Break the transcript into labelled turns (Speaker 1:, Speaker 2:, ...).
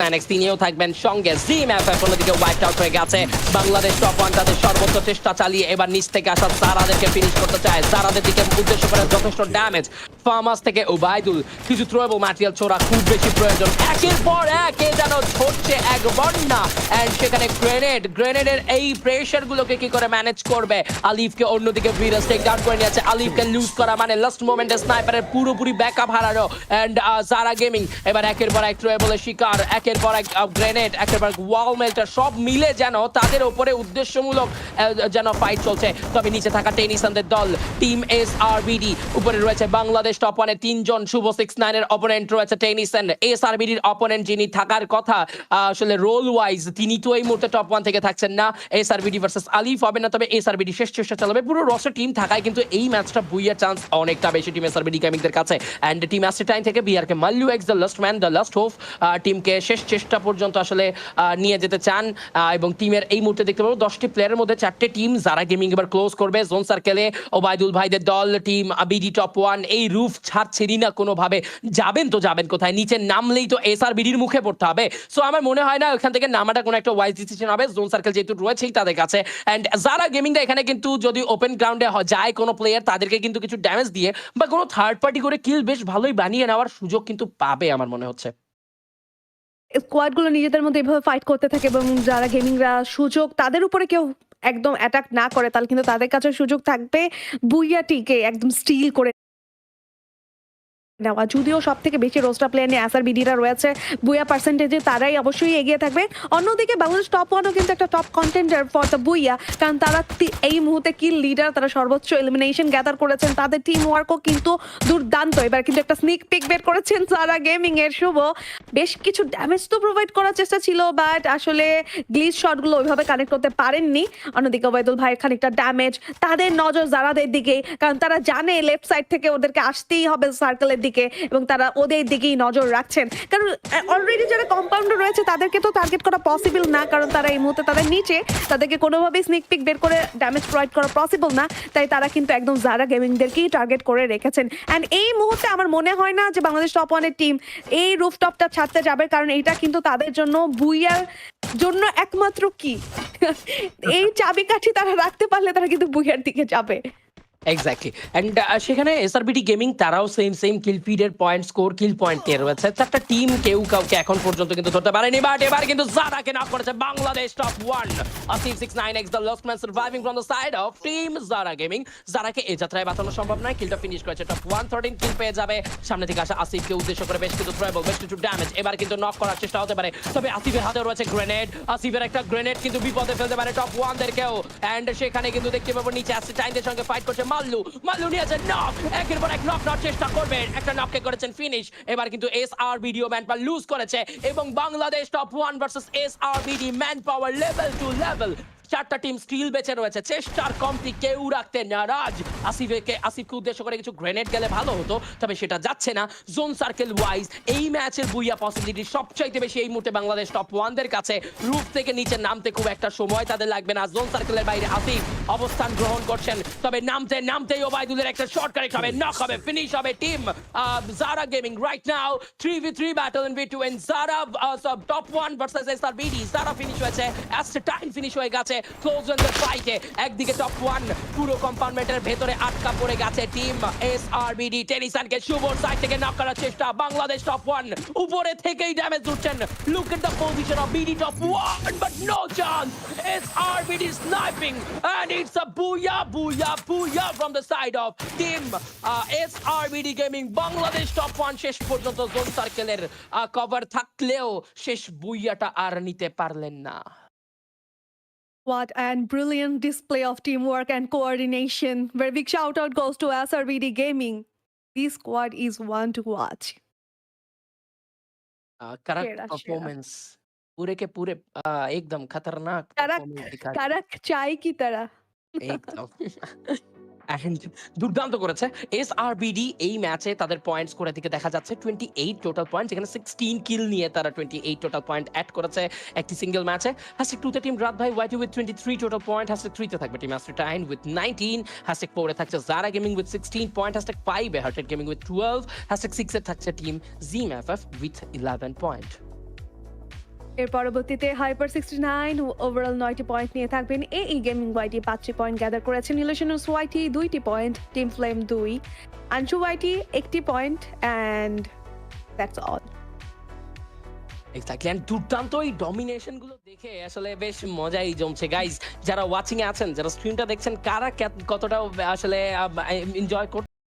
Speaker 1: 369x তিনিও থাকবেন সঙ্গে। জিম এফএফ অন্যদিকে ওয়াইপ আউট হয়ে গেছে। বাংলাদেশ টপ 1 তাদের সর্বোচ্চ চেষ্টা চালিয়ে এবার নিচ থেকে আসা জারাদেরকে ফিনিশ করতে চায়। জারাদের দিকে উদ্দেশ্য করে যথেষ্ট ড্যামেজ। ফার্মাস থেকে ওবাইদুল কিছু থ্রোয়েবল ম্যাটেরিয়াল ছোড়া খুব বেশি প্রয়োজন। একের পর এক এ যেন ঝরছে এক বন্যা। এন্ড সেখানে গ্রেনেডের এই প্রেসার গুলোকে কি করে ম্যানেজ করবে। আলিফকে অন্যদিকে ভিরাস টেক ডাউন করে নিয়েছে। আলিফকে লুজ করা মানে লাস্ট মোমেন্টে স্নাইপারের পুরোপুরি ব্যাকআপ হারানো। এন্ড জারা গেমিং এবার একের পর এক থ্রোয়েবলের শিকার, একের পর এক গ্রেনেড, একের পর ওয়াল মেল্টার সব মিলে যেন তাদের উপরে উদ্দেশ্যমূলক যেন ফাইট চলছে। তবে নিচে থাকা টেনিসনদের দল টিম এসআরবিডি, উপরে রয়েছে বাংলাদেশ টপ 1 এর তিনজন, শুভ 69 এর অপোনেন্ট রয়েছে টেনিসন। এসআরবিডির অপোনেন্ট যিনি থাকার কথা আসলে রোল ওয়াইজ তিনি তো এই মুহূর্তে টপ 1 থেকে থাকছেন না। এসআরবিডি ভার্সেস আলিফ হবে না, তবে এসআরবিডি শেষ চেষ্টা চালাবে। পুরো রস্টার টিম থাকায় কিন্তু এই ম্যাচটা বুইয়ার চান্স অনেকটা বেশি টিম এসআরবিডি গেমিংদের কাছে। এন্ড টিম টাইম থেকে বিআরকে মাল্লু X the last man, the last hope টিমকে শেষ চেষ্টা পর্যন্ত আসলে নিয়ে যেতে চান। এবং টিমের এই মুহূর্তে দেখতে পাবো 10টি প্লেয়ারের মধ্যে 4টে টিম যারা গেমিং এবার ক্লোজ করবে জোন সার্কেলে। ওবায়দুল ভাইদের দল টিম বিডি টপ 1 এই রুফ ছাড়ছেনই না কোনোভাবে। যাবেন তো যাবেন কোথায়? নিচে নামলেই তো এসআরবিডির মুখে পড়তে হবে। সো আমার মনে হয় না ওখান থেকে নামাটা কোনো একটা ওয়াইজ ডিসিশন হবে। জোন সার্কেল যেহেতু রয়েছেই তাদের কাছে। এন্ড যারা গেমিংটা এখানে কিন্তু যদি ওপেন গ্রাউন্ডে যায় কোনো প্লেয়ার তাদেরকে কিন্তু কিছু ড্যামেজ দিয়ে বা কোনো থার্ড পার্টি করে কিল বেশ ভালোই বানিয়ে নেওয়ার সুযোগ কিন্তু পাবে আমার মনে হচ্ছে।
Speaker 2: স্কোয়াডগুলো নিজেদের মধ্যে এভাবে ফাইট করতে থাকে এবং যারা গেমিংরা সুযোগ তাদের উপরে কেউ একদম অ্যাটাক না করে তাহলে কিন্তু তাদের কাছে সুযোগ থাকবে বুইয়াটিকে একদম স্টিল করে নেওয়া। যদিও সব থেকে বেশি রোস্টার প্লেয়ার নিয়ে এসআরবিডিরা রয়েছে, বুইয়া পার্সেন্টেজে তারাই অবশ্যই এগিয়ে থাকবে। অন্যদিকে বাংলাদেশ টপ 1ও কিন্তু একটা টপ কন্টেন্ডার ফর দ্য বুইয়া, কারণ তারা এই মুহূর্তে কিল লিডার, তারা সর্বোচ্চ এলিমিনেশন গ্যাদার করেছেন, তাদের টিম ওয়ার্কও কিন্তু দুর্দান্ত। এবার কিন্তু একটা স্নিক পিক বের করেছেন যারা গেমিং এর শুভ। বেশ কিছু ড্যামেজ তো প্রোভাইড করার চেষ্টা ছিল, বাট আসলে গ্লিচ শটগুলো ওইভাবে কানেক্ট করতে পারেননি। অন্যদিকে ওবায়দুল ভাইয়ের খানিকটা ড্যামেজ, তাদের নজর জারাদের দিকে, কারণ তারা জানে লেফট সাইড থেকে ওদেরকে আসতেই হবে সার্কেলের দিকে এবং তারা ওদের দিকেই নজর রাখছেন। কারণ অলরেডি যারা কম্পাউন্ডে রয়েছে তাদেরকে তো টার্গেট করা পসিবল না, কারণ তারা এই মুহূর্তে তাদের নিচে, তাদেরকে কোনোভাবেই স্নিক পিক বের করে ড্যামেজ প্রোভাইড করা পসিবল না। তাই তারা কিন্তু একদম যারা গেমিংদেরকেই টার্গেট করে রেখেছেন। অ্যান্ড এই মুহূর্তে আমার মনে হয় না যে বাংলাদেশ টপ 1 এর টিম এই রুফটপটা ছাড়তে যাবে, কারণ এটা কিন্তু তাদের জন্য বুইয়ার জন্য একমাত্র কি এই চাবিকাঠি তারা রাখতে পারলে তারা কিন্তু বুইয়ার দিকে যাবে।
Speaker 1: এক্স্যাক্টলি। এন্ড সেখানে এসআরবিডি গেমিং তারাও সেম কিল ফিডের পয়েন্ট স্কোর কিল পয়েন্ট নিয়ে রয়েছে। চারটা টিম কেউ কাউকে এখন পর্যন্ত কিন্তু ধরতে পারেনি, বাট এবার কিন্তু জারাকে নক করেছে Bangladesh top 1। Asif 69x the last man surviving from the side of team Zara gaming. জারাকে এই যাত্রায় বাঁচানো সম্ভব নয়, কিলটা ফিনিশ করেছে টপ 1, 13 কিল পেয়ে যাবে। সামনে থেকে আসা আসিফকে উদ্দেশ্য করে বেশ কিছু থ্রোয়েবল, বেশ কিছু ড্যামেজ। এবার কিন্তু নক করার চেষ্টা হতে পারে, তবে আসিফের হাতে রয়েছে গ্রেনেড। আসিফের একটা গ্রেনেড কিন্তু বিপদে ফেলতে পারে টপ 1 দেরকেও। এন্ড সেখানে কিন্তু দেখতে পাবো নিচে টাইমদের সঙ্গে ফাইট করছে মাল্লু নিয়েছে নক, একের পর এক নক নেওয়ার চেষ্টা করবেন। একটা নককে করেছেন ফিনিশ। এবার কিন্তু এসআরবিডি ম্যান পাওয়ার লুজ করেছে এবং Bangladesh top 1 versus SRBD man power level to level. চারটা টিম স্টিল বেঁচে রয়েছে, চেষ্টার কমতি কেউ রাখতে নারাজ। আসিফকে উদ্দেশ্য করে কিছু গ্রেনেড গেলে ভালো হতো, তবে সেটা যাচ্ছে না। জোন সার্কেল ওয়াইজ এই ম্যাচের বুইয়া পসিবিলিটি সবচাইতে বেশি এই মুহূর্তে বাংলাদেশ টপ 1 দের কাছে। রুফ থেকে নিচে নামতে খুব একটা সময় তাদের লাগবে না। জোন সার্কেলের বাইরে আসিফ অবস্থান গ্রহণ করছেন, তবে নামতেই ওবায়দুলের একটা শর্ট কারেক্ট হবে, নক হবে, ফিনিশ হবে team Zara gaming. Right now 3v3 battle in between Zara top 1 versus SRBD. Zara finish হয়েছে, টাইম ফিনিশ হয়ে গেছে ক্লোজ ইন দ্য ফাইটে। একদিকে টপ 1 পুরো কম্পাউন্ডমেন্টের ভেতরে আটকা পড়ে গেছে টিম এসআরবিডি। টেনিসনকে শুভর সাইড থেকে নক করার চেষ্টা, বাংলাদেশ টপ 1 উপরে থেকেই ড্যামেজ দিচ্ছেন। Look at the position of BD top 1, but no chance. SRBD sniping and it's a booyah from the side of team SRBD Gaming. Bangladesh top 1 শেষ পর্যন্ত জোন সার্কেলের কভার থাকলেও শেষ বুইয়াটা আর নিতে পারলেন না।
Speaker 2: What an brilliant display of teamwork and coordination. Very big shout out goes to SRBD Gaming. This squad is one to watch.
Speaker 1: Correct
Speaker 2: सेरा,
Speaker 1: performance पूरे के पूरे एकदम खतरनाक
Speaker 2: करक
Speaker 1: परफॉर्मेंस दिखा
Speaker 2: करक चाय की तरह।
Speaker 1: একদম। And দুর্দান্ত করেছে এসআরবিডি এই ম্যাচে। তাদের পয়েন্টস করে দিকে দেখা যাচ্ছে 28 টোটাল পয়েন্ট, যেখানে 16 কিল নিয়ে তারা 28 টোটাল পয়েন্ট অ্যাড করেছে একটি সিঙ্গেল ম্যাচে। হ্যাশট্যাগ 2 তে টিম রাত ভাই YT with 23 total point. Hashtag 3 তে থাকবে টিম অ্যাস্ট্রাটাইন উইথ 19। হ্যাশট্যাগ 4 এ থাকছে Zara gaming with 16 point. Hashtag 5 এ হার্টেড গেমিং উইথ 12। হ্যাশট্যাগ 6 এ থাকছে team Jim FF with 11 point.
Speaker 2: এর পরবর্তীতে হাইপার 69 ওভারঅল 9টি পয়েন্ট নিয়ে থাকবেন। এই গেমিং ওয়াইটি 5টি পয়েন্ট গ্যাদার করেছেন। ইলিউশনাস ওয়াইটি 2টি point, team flame 2, Anshu YT 1টি point and that's all.
Speaker 1: Exactly, and দুর্দান্ত এই ডমিনেশন গুলো দেখে আসলে বেশ মজাই জমছে গাইজ। যারা ওয়াচিং এ আছেন, যারা স্ট্রিমটা দেখছেন, কারা কতটা আসলে এনজয়